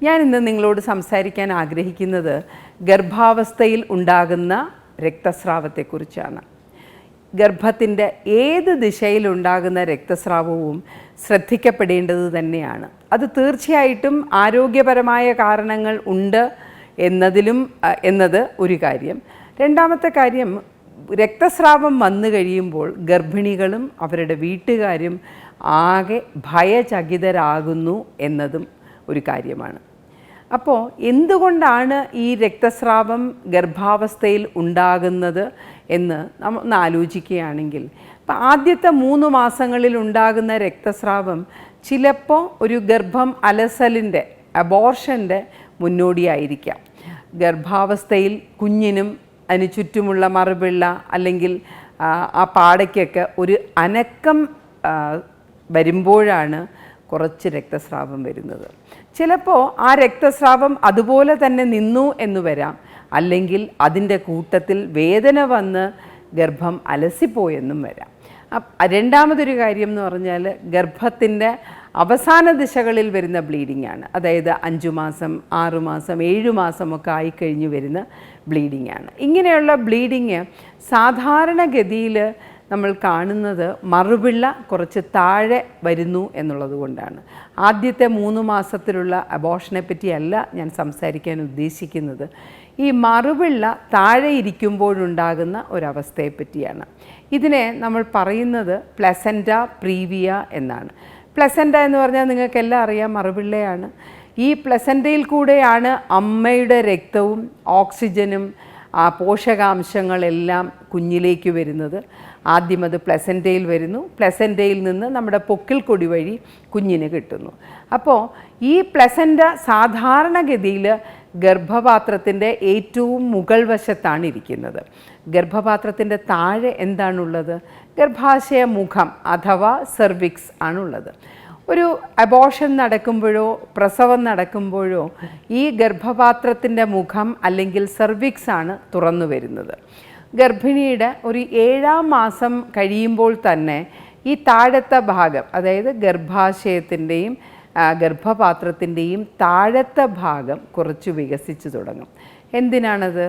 ഞാനിന്ന് നിങ്ങളോട് സംസാരിക്കാൻ ആഗ്രഹിക്കുന്നത് ഗർഭാവസ്ഥയിൽ ഉണ്ടാകുന്ന രക്തസ്രാവത്തെക്കുറിച്ചാണ്. ഗർഭത്തിൻ്റെ ഏത് ദിശയിലുണ്ടാകുന്ന രക്തസ്രാവവും ശ്രദ്ധിക്കപ്പെടേണ്ടത് തന്നെയാണ്. അത് തീർച്ചയായിട്ടും ആരോഗ്യപരമായ കാരണങ്ങൾ ഉണ്ട് എന്നത് ഒരു കാര്യം. രണ്ടാമത്തെ കാര്യം, രക്തസ്രാവം വന്നു കഴിയുമ്പോൾ ഗർഭിണികളും അവരുടെ വീട്ടുകാരും ആകെ ഭയചകിതരാകുന്നു എന്നതും ഒരു കാര്യമാണ്. അപ്പോൾ എന്തുകൊണ്ടാണ് ഈ രക്തസ്രാവം ഗർഭാവസ്ഥയിൽ ഉണ്ടാകുന്നത് എന്ന് നമ്മൾ ഒന്ന് ആലോചിക്കുകയാണെങ്കിൽ, ഇപ്പം ആദ്യത്തെ 3 മാസങ്ങളിൽ ഉണ്ടാകുന്ന രക്തസ്രാവം ചിലപ്പോൾ ഒരു ഗർഭം അലസലിൻ്റെ അബോർഷൻ്റെ മുന്നോടിയായിരിക്കാം. ഗർഭാവസ്ഥയിൽ കുഞ്ഞിനും അതിന് ചുറ്റുമുള്ള മറുപിള്ള അല്ലെങ്കിൽ ആ പാടയ്ക്കൊക്കെ ഒരു അനക്കം വരുമ്പോഴാണ് കുറച്ച് രക്തസ്രാവം വരുന്നത്. ചിലപ്പോൾ ആ രക്തസ്രാവം അതുപോലെ തന്നെ നിന്നു എന്ന് വരാം, അല്ലെങ്കിൽ അതിൻ്റെ കൂട്ടത്തിൽ വേദന വന്ന് ഗർഭം അലസിപ്പോയെന്നും വരാം. രണ്ടാമതൊരു കാര്യം എന്ന് പറഞ്ഞാൽ ഗർഭത്തിൻ്റെ അവസാന ദിശകളിൽ വരുന്ന ബ്ലീഡിംഗ് ആണ്. അതായത് 5 മാസം, 6 മാസം, 7 മാസമൊക്കെ ആയിക്കഴിഞ്ഞ് വരുന്ന ബ്ലീഡിംഗ് ആണ്. ഇങ്ങനെയുള്ള ബ്ലീഡിങ് സാധാരണഗതിയിൽ നമ്മൾ കാണുന്നത് മറുപിള്ള കുറച്ച് താഴെ വരുന്നു എന്നുള്ളത് കൊണ്ടാണ്. ആദ്യത്തെ 3 മാസത്തിലുള്ള അബോർഷനെ പറ്റിയല്ല ഞാൻ സംസാരിക്കാൻ ഉദ്ദേശിക്കുന്നത്. ഈ മറുപിള്ള താഴെ ഇരിക്കുമ്പോഴുണ്ടാകുന്ന ഒരവസ്ഥയെ പറ്റിയാണ്. ഇതിനെ നമ്മൾ പറയുന്നത് പ്ലസൻറ്റ പ്രീവിയ എന്നാണ്. പ്ലസൻറ്റ എന്ന് പറഞ്ഞാൽ നിങ്ങൾക്കെല്ലാം അറിയാം, മറുപിള്ളയാണ്. ഈ പ്ലസൻറ്റയിൽ കൂടെയാണ് അമ്മയുടെ രക്തവും ഓക്സിജനും പോഷകാംശങ്ങളെല്ലാം കുഞ്ഞിലേക്ക് വരുന്നത്. ആദ്യം അത് പ്ലസൻറ്റയിൽ വരുന്നു, പ്ലസൻറ്റയിൽ നിന്ന് നമ്മുടെ പൊക്കിൾ കൊടി വഴി കുഞ്ഞിന് കിട്ടുന്നു. അപ്പോൾ ഈ പ്ലസൻറ്റ സാധാരണഗതിയിൽ ഗർഭപാത്രത്തിൻ്റെ ഏറ്റവും മുകൾ വശത്താണ് ഇരിക്കുന്നത്. ഗർഭപാത്രത്തിൻ്റെ താഴെ എന്താണുള്ളത്? ഗർഭാശയ മുഖം അഥവാ സെർവിക്സ് ആണുള്ളത്. ഒരു അബോർഷൻ നടക്കുമ്പോഴോ പ്രസവം നടക്കുമ്പോഴോ ഈ ഗർഭപാത്രത്തിൻ്റെ മുഖം അല്ലെങ്കിൽ സെർവിക്സ് ആണ് തുറന്നു വരുന്നത്. ഗർഭിണിയുടെ ഒരു 7-ാം മാസം കഴിയുമ്പോൾ തന്നെ ഈ താഴത്തെ ഭാഗം, അതായത് ഗർഭാശയത്തിൻ്റെയും ഗർഭപാത്രത്തിൻ്റെയും താഴത്തെ ഭാഗം കുറച്ച് വികസിച്ച് തുടങ്ങും. എന്തിനാണത്?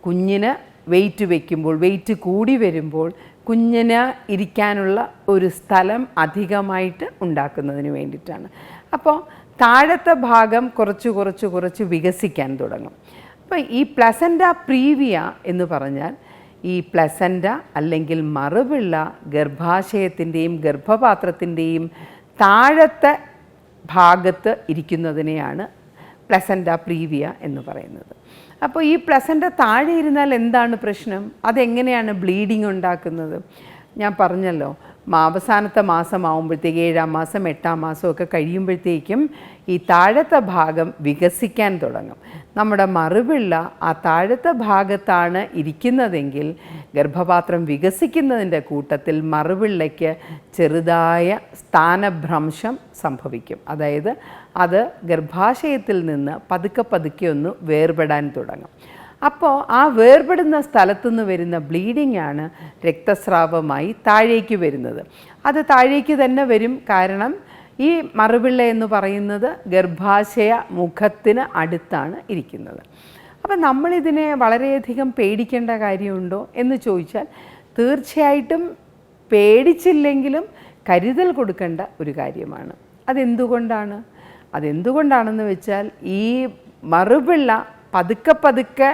കുഞ്ഞിന് വെയിറ്റ് വയ്ക്കുമ്പോൾ, വെയിറ്റ് കൂടി വരുമ്പോൾ കുഞ്ഞിന് ഇരിക്കാനുള്ള ഒരു സ്ഥലം അധികമായിട്ട് ഉണ്ടാക്കുന്നതിന് വേണ്ടിയിട്ടാണ്. അപ്പോൾ താഴത്തെ ഭാഗം കുറച്ച് വികസിക്കാൻ തുടങ്ങും. അപ്പോൾ ഈ പ്ലസൻറ്റ പ്രീവിയ എന്ന് പറഞ്ഞാൽ ഈ പ്ലസൻറ്റ അല്ലെങ്കിൽ മറുപിള്ള ഗർഭാശയത്തിൻ്റെയും ഗർഭപാത്രത്തിൻ്റെയും താഴത്തെ ഭാഗത്ത് ഇരിക്കുന്നതിനെയാണ് പ്ലസൻറ്റ പ്രീവിയ എന്ന് പറയുന്നത്. അപ്പോൾ ഈ പ്ലസൻറ്റ താഴെ ഇരുന്നാൽ എന്താണ് പ്രശ്നം? അതെങ്ങനെയാണ് ബ്ലീഡിങ് ഉണ്ടാക്കുന്നത്? ഞാൻ പറഞ്ഞല്ലോ, അവസാനത്തെ മാസമാകുമ്പോഴത്തേക്ക് 7-ാം മാസം 8-ാം മാസമൊക്കെ കഴിയുമ്പോഴത്തേക്കും ഈ താഴത്തെ ഭാഗം വികസിക്കാൻ തുടങ്ങും. നമ്മുടെ മറുപിള്ള ആ താഴത്തെ ഭാഗത്താണ് ഇരിക്കുന്നതെങ്കിൽ ഗർഭപാത്രം വികസിക്കുന്നതിൻ്റെ കൂട്ടത്തിൽ മറുപിള്ളയ്ക്ക് ചെറുതായ സ്ഥാനഭ്രംശം സംഭവിക്കും. അതായത് അത് ഗർഭാശയത്തിൽ നിന്ന് പതുക്കെ ഒന്ന് വേർപെടാൻ തുടങ്ങും. അപ്പോൾ ആ വേർപെടുന്ന സ്ഥലത്തുനിന്ന് വരുന്ന ബ്ലീഡിംഗ് ആണ് രക്തസ്രാവമായി താഴേക്ക് വരുന്നത്. അത് താഴേക്ക് തന്നെ വരും, കാരണം ഈ മറുപിള്ള എന്ന് പറയുന്നത് ഗർഭാശയ മുഖത്തിന് അടുത്താണ് ഇരിക്കുന്നത്. അപ്പം നമ്മളിതിനെ വളരെയധികം പേടിക്കേണ്ട കാര്യമുണ്ടോ എന്ന് ചോദിച്ചാൽ തീർച്ചയായിട്ടും പേടിച്ചില്ലെങ്കിലും കരുതൽ കൊടുക്കേണ്ട ഒരു കാര്യമാണ്. അതെന്തുകൊണ്ടാണെന്ന് വെച്ചാൽ ഈ മറുപിള്ള പതുക്കെ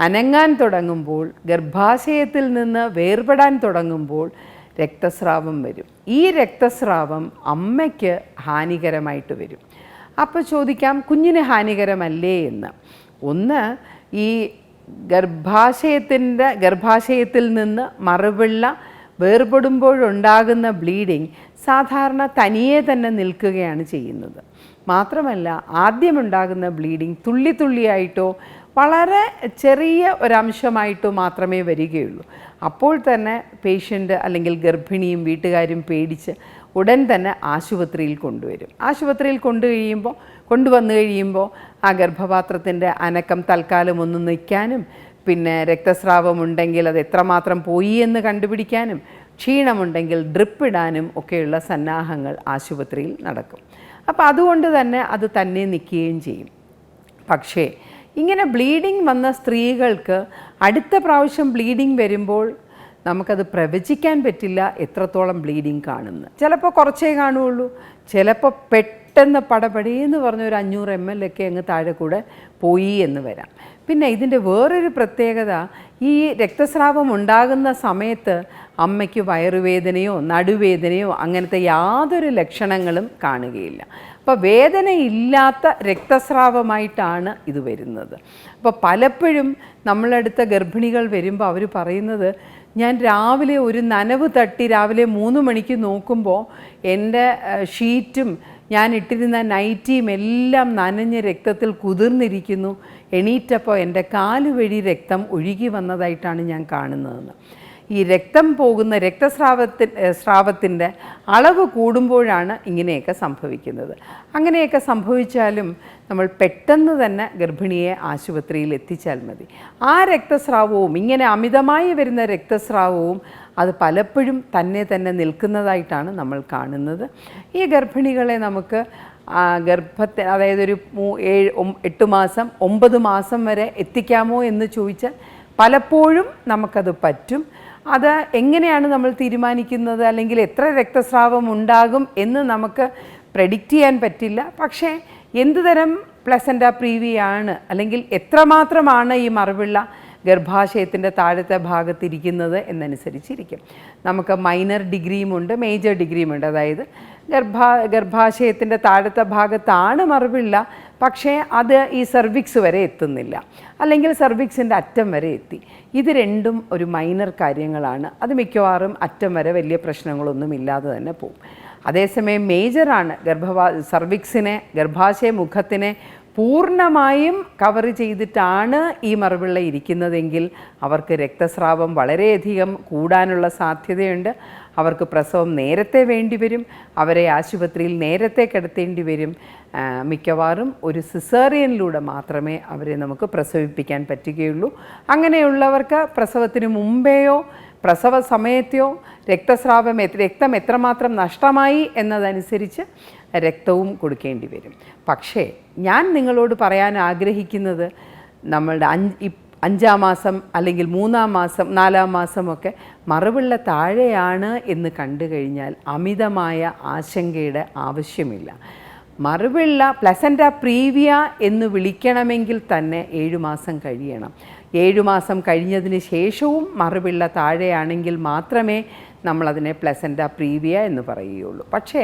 അനങ്ങാൻ തുടങ്ങുമ്പോൾ, ഗർഭാശയത്തിൽ നിന്ന് വേർപെടാൻ തുടങ്ങുമ്പോൾ രക്തസ്രാവം വരും. ഈ രക്തസ്രാവം അമ്മയ്ക്ക് ഹാനികരമായിട്ട് വരും. അപ്പോൾ ചോദിക്കാം, കുഞ്ഞിന് ഹാനികരമല്ലേ എന്ന്. ഒന്ന്, ഈ ഗർഭാശയത്തിൽ നിന്ന് മറുപിള്ള വേർപെടുമ്പോഴുണ്ടാകുന്ന ബ്ലീഡിങ് സാധാരണ തനിയെ തന്നെ നിൽക്കുകയാണ് ചെയ്യുന്നത്. മാത്രമല്ല, ആദ്യമുണ്ടാകുന്ന ബ്ലീഡിങ് തുള്ളിയായിട്ടോ വളരെ ചെറിയ ഒരംശമായിട്ടോ മാത്രമേ വരികയുള്ളൂ. അപ്പോൾ തന്നെ പേഷ്യൻ്റ് അല്ലെങ്കിൽ ഗർഭിണിയും വീട്ടുകാരും പേടിച്ച് ഉടൻ തന്നെ ആശുപത്രിയിൽ കൊണ്ടുവരും. ആശുപത്രിയിൽ കൊണ്ടുവന്നു കഴിയുമ്പോൾ ആ ഗർഭപാത്രത്തിൻ്റെ അനക്കം തൽക്കാലം ഒന്ന് നിൽക്കാനും, പിന്നെ രക്തസ്രാവമുണ്ടെങ്കിൽ അത് എത്രമാത്രം പോയി എന്ന് കണ്ടുപിടിക്കാനും, ക്ഷീണമുണ്ടെങ്കിൽ ഡ്രിപ്പ് ഇടാനും ഒക്കെയുള്ള സന്നാഹങ്ങൾ ആശുപത്രിയിൽ നടക്കും. അപ്പോൾ അതുകൊണ്ട് തന്നെ അത് തന്നെ നിൽക്കുകയും ചെയ്യും. പക്ഷേ ഇങ്ങനെ ബ്ലീഡിങ് വന്ന സ്ത്രീകൾക്ക് അടുത്ത പ്രാവശ്യം ബ്ലീഡിങ് വരുമ്പോൾ നമുക്കത് പ്രവചിക്കാൻ പറ്റില്ല എത്രത്തോളം ബ്ലീഡിങ് കാണുന്നു. ചിലപ്പോൾ കുറച്ചേ കാണുകയുള്ളൂ, ചിലപ്പോൾ പെട്ടെന്ന് പടപടിയെന്ന് പറഞ്ഞൊരു 500 ml ഒക്കെ അങ്ങ് താഴെ കൂടെ പോയി എന്ന് വരാം. പിന്നെ ഇതിൻ്റെ വേറൊരു പ്രത്യേകത, ഈ രക്തസ്രാവം ഉണ്ടാകുന്ന സമയത്ത് അമ്മയ്ക്ക് വയറുവേദനയോ നടുവേദനയോ അങ്ങനത്തെ യാതൊരു ലക്ഷണങ്ങളും കാണുകയില്ല. അപ്പോൾ വേദനയില്ലാത്ത രക്തസ്രാവമായിട്ടാണ് ഇത് വരുന്നത്. അപ്പോൾ പലപ്പോഴും നമ്മളടുത്ത ഗർഭിണികൾ വരുമ്പോൾ അവർ പറയുന്നത്, ഞാൻ രാവിലെ ഒരു നനവ് തട്ടി രാവിലെ 3 മണിക്ക് നോക്കുമ്പോൾ എൻ്റെ ഷീറ്റും ഞാൻ ഇട്ടിരുന്ന നൈറ്റിയും എല്ലാം നനഞ്ഞ് രക്തത്തിൽ കുതിർന്നിരിക്കുന്നു, എണീറ്റപ്പോൾ എൻ്റെ കാലുവഴി രക്തം ഒഴുകി വന്നതായിട്ടാണ് ഞാൻ കാണുന്നതെന്ന്. ഈ രക്തം പോകുന്ന സ്രാവത്തിൻ്റെ അളവ് കൂടുമ്പോഴാണ് ഇങ്ങനെയൊക്കെ സംഭവിക്കുന്നത്. അങ്ങനെയൊക്കെ സംഭവിച്ചാലും നമ്മൾ പെട്ടെന്ന് തന്നെ ഗർഭിണിയെ ആശുപത്രിയിൽ എത്തിച്ചാൽ മതി. ആ രക്തസ്രാവവും ഇങ്ങനെ അമിതമായി വരുന്ന രക്തസ്രാവവും അത് പലപ്പോഴും തന്നെ നിൽക്കുന്നതായിട്ടാണ് നമ്മൾ കാണുന്നത്. ഈ ഗർഭിണികളെ നമുക്ക് അതായത് ഒരു 8 മാസം 9 മാസം വരെ എത്തിക്കാമോ എന്ന് ചോദിച്ചാൽ പലപ്പോഴും നമുക്കത് പറ്റും. അത് എങ്ങനെയാണ് നമ്മൾ തീരുമാനിക്കുന്നത്, അല്ലെങ്കിൽ എത്ര രക്തസ്രാവം ഉണ്ടാകും എന്ന് നമുക്ക് പ്രെഡിക്റ്റ് ചെയ്യാൻ പറ്റില്ല. പക്ഷേ എന്തുതരം പ്ലസൻറ്റ പ്രീവിയാണ്, അല്ലെങ്കിൽ എത്രമാത്രമാണ് ഈ മറുപിള്ള ഗർഭാശയത്തിൻ്റെ താഴത്തെ ഭാഗത്തിരിക്കുന്നത് എന്നനുസരിച്ചിരിക്കും. നമുക്ക് മൈനർ ഡിഗ്രിയുമുണ്ട്, മേജർ ഡിഗ്രിയുമുണ്ട്. അതായത് ഗർഭാശയത്തിൻ്റെ താഴത്തെ ഭാഗത്താണ് മറുപിള്ള, പക്ഷേ അത് ഈ സെർവിക്സ് വരെ എത്തുന്നില്ല, അല്ലെങ്കിൽ സെർവിക്സിൻ്റെ അറ്റം വരെ എത്തി. ഇത് രണ്ടും ഒരു മൈനർ കാര്യങ്ങളാണ്. അത് മിക്കവാറും അറ്റം വരെ വലിയ പ്രശ്നങ്ങളൊന്നും ഇല്ലാതെ തന്നെ പോകും. അതേസമയം മേജറാണ്, സെർവിക്സിനെ, ഗർഭാശയ മുഖത്തിനെ പൂർണ്ണമായും കവർ ചെയ്തിട്ടാണ് ഈ മറുപിള്ള ഇരിക്കുന്നതെങ്കിൽ അവർക്ക് രക്തസ്രാവം വളരെയധികം കൂടാനുള്ള സാധ്യതയുണ്ട്. അവർക്ക് പ്രസവം നേരത്തെ വേണ്ടി വരും, അവരെ ആശുപത്രിയിൽ നേരത്തെ കിടത്തേണ്ടി വരും. മിക്കവാറും ഒരു സിസേറിയനിലൂടെ മാത്രമേ അവരെ നമുക്ക് പ്രസവിപ്പിക്കാൻ പറ്റുകയുള്ളൂ. അങ്ങനെയുള്ളവർക്ക് പ്രസവത്തിന് മുമ്പേയോ പ്രസവ സമയത്തെയോ രക്തം എത്രമാത്രം നഷ്ടമായി എന്നതനുസരിച്ച് രക്തവും കൊടുക്കേണ്ടി വരും. പക്ഷേ ഞാൻ നിങ്ങളോട് പറയാൻ ആഗ്രഹിക്കുന്നത്, നമ്മളുടെ 5-ാം മാസം അല്ലെങ്കിൽ 3-ാം മാസം 4-ാം മാസമൊക്കെ മറുപിള്ള താഴെയാണ് എന്ന് കണ്ടു കഴിഞ്ഞാൽ അമിതമായ ആശങ്കയുടെ ആവശ്യമില്ല. മറുപിള്ള പ്ലസൻറ്റ പ്രീവിയ എന്ന് വിളിക്കണമെങ്കിൽ തന്നെ 7 മാസം കഴിയണം. 7 മാസം കഴിഞ്ഞതിന് ശേഷവും മറുപിള്ള താഴെയാണെങ്കിൽ മാത്രമേ നമ്മളതിനെ പ്ലസൻറ്റ പ്രീവിയ എന്ന് പറയുകയുള്ളൂ. പക്ഷേ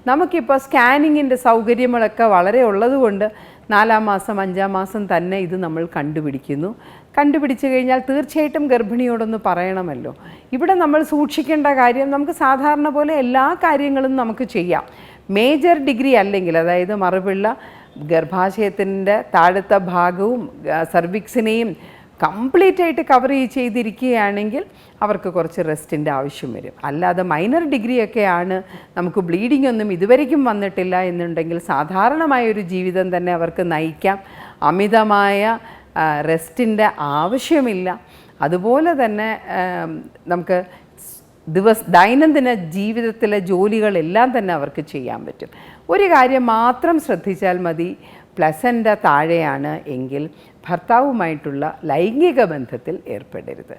നമുക്കിപ്പോൾ സ്കാനിങ്ങിൻ്റെ സൗകര്യങ്ങളൊക്കെ വളരെ ഉള്ളതുകൊണ്ട് 4-ാം മാസം 5-ാം മാസം തന്നെ ഇത് നമ്മൾ കണ്ടുപിടിച്ചു കഴിഞ്ഞാൽ തീർച്ചയായിട്ടും ഗർഭിണിയോടൊന്ന് പറയണമല്ലോ. ഇവിടെ നമ്മൾ സൂക്ഷിക്കേണ്ട കാര്യം, നമുക്ക് സാധാരണ പോലെ എല്ലാ കാര്യങ്ങളും നമുക്ക് ചെയ്യാം. മേജർ ഡിഗ്രി അല്ലെങ്കിൽ, അതായത് മറുപിള്ള ഗർഭാശയത്തിൻ്റെ താഴത്തെ ഭാഗവും സെർവിക്സിനെയും കംപ്ലീറ്റ് ആയിട്ട് കവർ ചെയ്തിരിക്കുകയാണെങ്കിൽ അവർക്ക് കുറച്ച് റെസ്റ്റിൻ്റെ ആവശ്യം വരും. അല്ലാതെ മൈനർ ഡിഗ്രിയൊക്കെയാണ്, നമുക്ക് ബ്ലീഡിംഗ് ഒന്നും ഇതുവരേക്കും വന്നിട്ടില്ല എന്നുണ്ടെങ്കിൽ സാധാരണമായൊരു ജീവിതം തന്നെ അവർക്ക് നയിക്കാം. അമിതമായ റെസ്റ്റിൻ്റെ ആവശ്യമില്ല. അതുപോലെ തന്നെ നമുക്ക് ദൈനംദിന ജീവിതത്തിലെ ജോലികളെല്ലാം തന്നെ അവർക്ക് ചെയ്യാൻ പറ്റും. ഒരു കാര്യം മാത്രം ശ്രദ്ധിച്ചാൽ മതി, പ്ലസൻറ്റ താഴെയാണ് എങ്കിൽ ഭർത്താവുമായിട്ടുള്ള ലൈംഗിക ബന്ധത്തിൽ ഏർപ്പെടരുത്,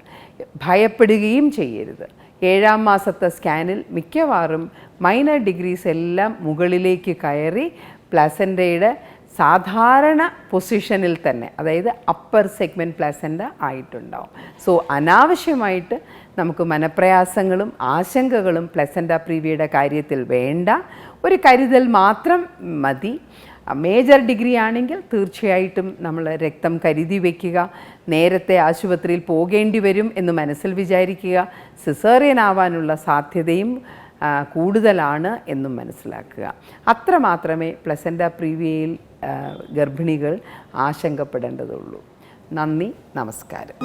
ഭയപ്പെടുകയും ചെയ്യരുത്. 7-ാം മാസത്തെ സ്കാനിൽ മിക്കവാറും മൈനർ ഡിഗ്രീസ് എല്ലാം മുകളിലേക്ക് കയറി പ്ലസൻറ്റയുടെ സാധാരണ പൊസിഷനിൽ തന്നെ, അതായത് അപ്പർ സെഗ്മെൻറ്റ് പ്ലസൻറ്റ ആയിട്ടുണ്ടാവും. സോ അനാവശ്യമായിട്ട് നമുക്ക് മനപ്രയാസങ്ങളും ആശങ്കകളും പ്ലസൻറ്റ പ്രീവിയുടെ കാര്യത്തിൽ വേണ്ട. ഒരു കരുതൽ മാത്രം മതി. മേജർ ഡിഗ്രി ആണെങ്കിൽ തീർച്ചയായിട്ടും നമ്മൾ രക്തം കരുതി വയ്ക്കുക, നേരത്തെ ആശുപത്രിയിൽ പോകേണ്ടി വരും എന്ന് മനസ്സിൽ വിചാരിക്കുക, സിസേറിയൻ ആവാനുള്ള സാധ്യതയും കൂടുതലാണ് എന്നും മനസ്സിലാക്കുക. അത്രമാത്രമേ പ്ലസൻറ്റ പ്രീവിയയിൽ ഗർഭിണികൾ ആശങ്കപ്പെടേണ്ടതുള്ളൂ. നന്ദി, നമസ്കാരം.